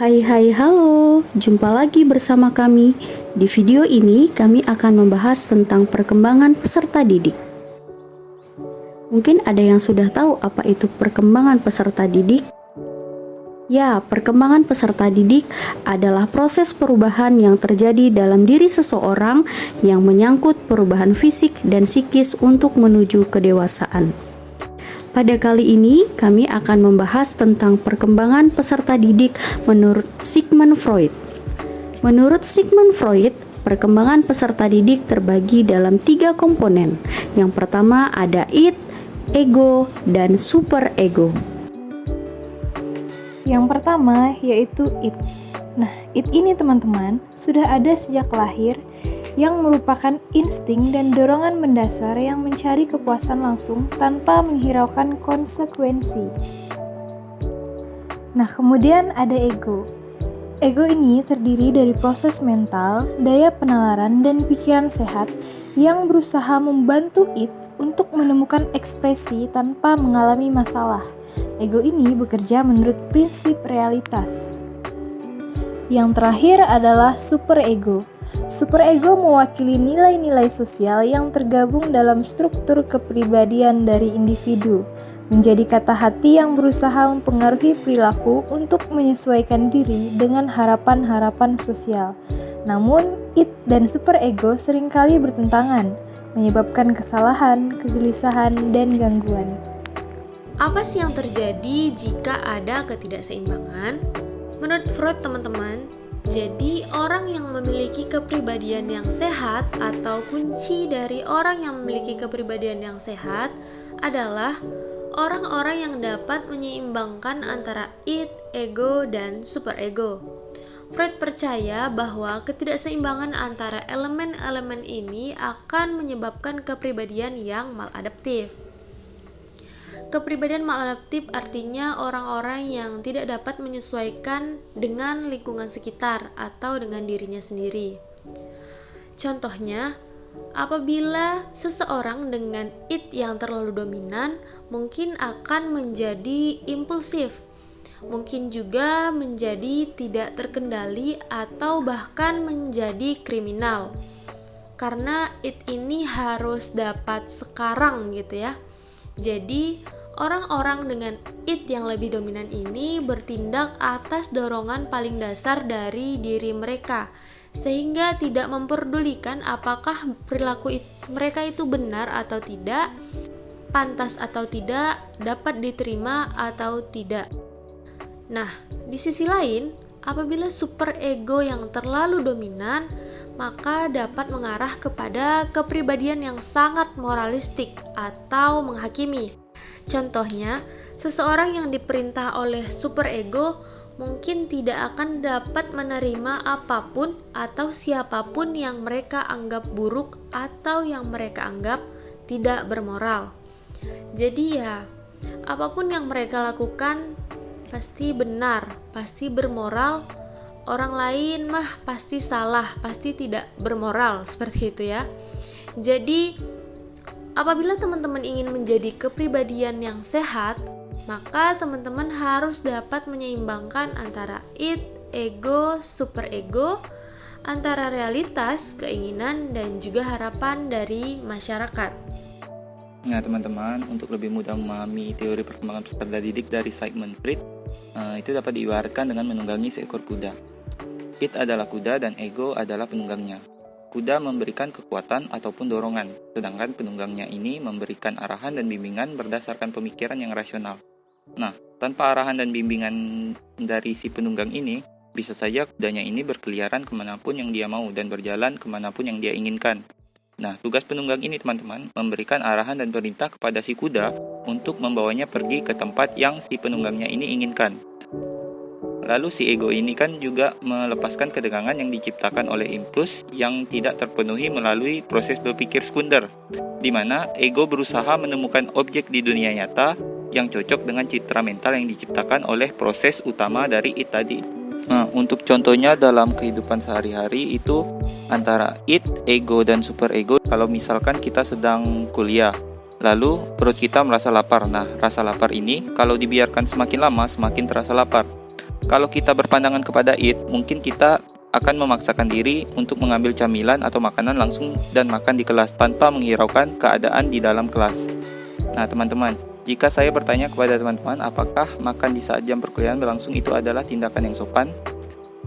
Hai halo, jumpa lagi bersama kami. Di video ini kami akan membahas tentang perkembangan peserta didik. Mungkin ada yang sudah tahu apa itu perkembangan peserta didik? Ya, perkembangan peserta didik adalah proses perubahan yang terjadi dalam diri seseorang yang menyangkut perubahan fisik dan psikis untuk menuju kedewasaan. Pada kali ini, kami akan membahas tentang perkembangan peserta didik menurut Sigmund Freud. Menurut Sigmund Freud, perkembangan peserta didik terbagi dalam 3 komponen. Yang pertama ada id, ego, dan superego. Yang pertama yaitu id. Nah, id ini teman-teman sudah ada sejak lahir, yang merupakan insting dan dorongan mendasar yang mencari kepuasan langsung tanpa menghiraukan konsekuensi. Nah, kemudian ada ego. Ego ini terdiri dari proses mental, daya penalaran, dan pikiran sehat yang berusaha membantu id untuk menemukan ekspresi tanpa mengalami masalah. Ego ini bekerja menurut prinsip realitas. Yang terakhir adalah superego. Superego mewakili nilai-nilai sosial yang tergabung dalam struktur kepribadian dari individu, menjadi kata hati yang berusaha mempengaruhi perilaku untuk menyesuaikan diri dengan harapan-harapan sosial. Namun, id dan superego seringkali bertentangan, menyebabkan kesalahan, kegelisahan, dan gangguan. Apa sih yang terjadi jika ada ketidakseimbangan? Menurut Freud, teman-teman, jadi orang yang memiliki kepribadian yang sehat atau kunci dari orang yang memiliki kepribadian yang sehat adalah orang-orang yang dapat menyeimbangkan antara id, ego, dan superego. Freud percaya bahwa ketidakseimbangan antara elemen-elemen ini akan menyebabkan kepribadian yang maladaptif. Kepribadian maladaptif artinya orang-orang yang tidak dapat menyesuaikan dengan lingkungan sekitar atau dengan dirinya sendiri. Contohnya, apabila seseorang dengan id yang terlalu dominan mungkin akan menjadi impulsif, mungkin juga menjadi tidak terkendali atau bahkan menjadi kriminal. Karena id ini harus dapat sekarang gitu ya. Jadi, orang-orang dengan id yang lebih dominan ini bertindak atas dorongan paling dasar dari diri mereka, sehingga tidak memperdulikan apakah perilaku mereka itu benar atau tidak, pantas atau tidak, dapat diterima atau tidak. Nah, di sisi lain, apabila superego yang terlalu dominan, maka dapat mengarah kepada kepribadian yang sangat moralistik atau menghakimi. Contohnya, seseorang yang diperintah oleh superego mungkin tidak akan dapat menerima apapun atau siapapun yang mereka anggap buruk atau yang mereka anggap tidak bermoral. Jadi ya, apapun yang mereka lakukan pasti benar, pasti bermoral. Orang lain mah pasti salah, pasti tidak bermoral, seperti itu ya. Jadi, apabila teman-teman ingin menjadi kepribadian yang sehat, maka teman-teman harus dapat menyeimbangkan antara id, ego, superego, antara realitas, keinginan, dan juga harapan dari masyarakat. Nah teman-teman, untuk lebih mudah memahami teori perkembangan peserta didik dari Sigmund Freud, itu dapat diibaratkan dengan menunggangi seekor kuda. Id adalah kuda dan ego adalah penunggangnya. Kuda memberikan kekuatan ataupun dorongan, sedangkan penunggangnya ini memberikan arahan dan bimbingan berdasarkan pemikiran yang rasional. Nah, tanpa arahan dan bimbingan dari si penunggang ini, bisa saja kudanya ini berkeliaran kemanapun yang dia mau dan berjalan kemanapun yang dia inginkan. Nah, tugas penunggang ini teman-teman memberikan arahan dan perintah kepada si kuda untuk membawanya pergi ke tempat yang si penunggangnya ini inginkan. Lalu si ego ini kan juga melepaskan ketegangan yang diciptakan oleh impuls yang tidak terpenuhi melalui proses berpikir sekunder, di mana ego berusaha menemukan objek di dunia nyata yang cocok dengan citra mental yang diciptakan oleh proses utama dari id tadi. Nah, untuk contohnya dalam kehidupan sehari-hari itu antara id, ego, dan superego. Kalau misalkan kita sedang kuliah, lalu perut kita merasa lapar. Nah, rasa lapar ini kalau dibiarkan semakin lama semakin terasa lapar. Kalau kita berpandangan kepada it, mungkin kita akan memaksakan diri untuk mengambil camilan atau makanan langsung dan makan di kelas tanpa menghiraukan keadaan di dalam kelas. Nah teman-teman, jika saya bertanya kepada teman-teman apakah makan di saat jam perkuliahan berlangsung itu adalah tindakan yang sopan?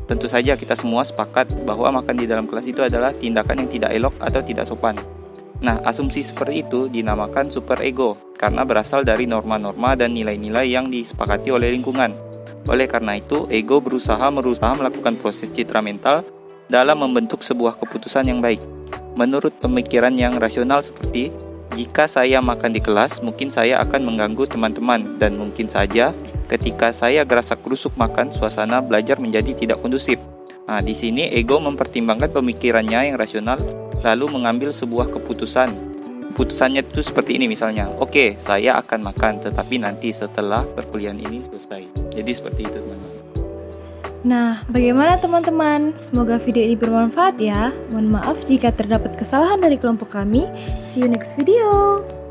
Tentu saja kita semua sepakat bahwa makan di dalam kelas itu adalah tindakan yang tidak elok atau tidak sopan. Nah, asumsi seperti itu dinamakan superego karena berasal dari norma-norma dan nilai-nilai yang disepakati oleh lingkungan. Oleh karena itu, ego berusaha melakukan proses citra mental dalam membentuk sebuah keputusan yang baik. Menurut pemikiran yang rasional seperti, jika saya makan di kelas, mungkin saya akan mengganggu teman-teman dan mungkin saja ketika saya gerasak-gerusuk makan, suasana belajar menjadi tidak kondusif. Nah, di sini ego mempertimbangkan pemikirannya yang rasional lalu mengambil sebuah keputusan. Keputusannya itu seperti ini misalnya, oke, saya akan makan tetapi nanti setelah perkuliahan ini selesai. Jadi seperti itu teman-teman. Nah, bagaimana teman-teman? Semoga video ini bermanfaat ya. Mohon maaf jika terdapat kesalahan dari kelompok kami. See you next video.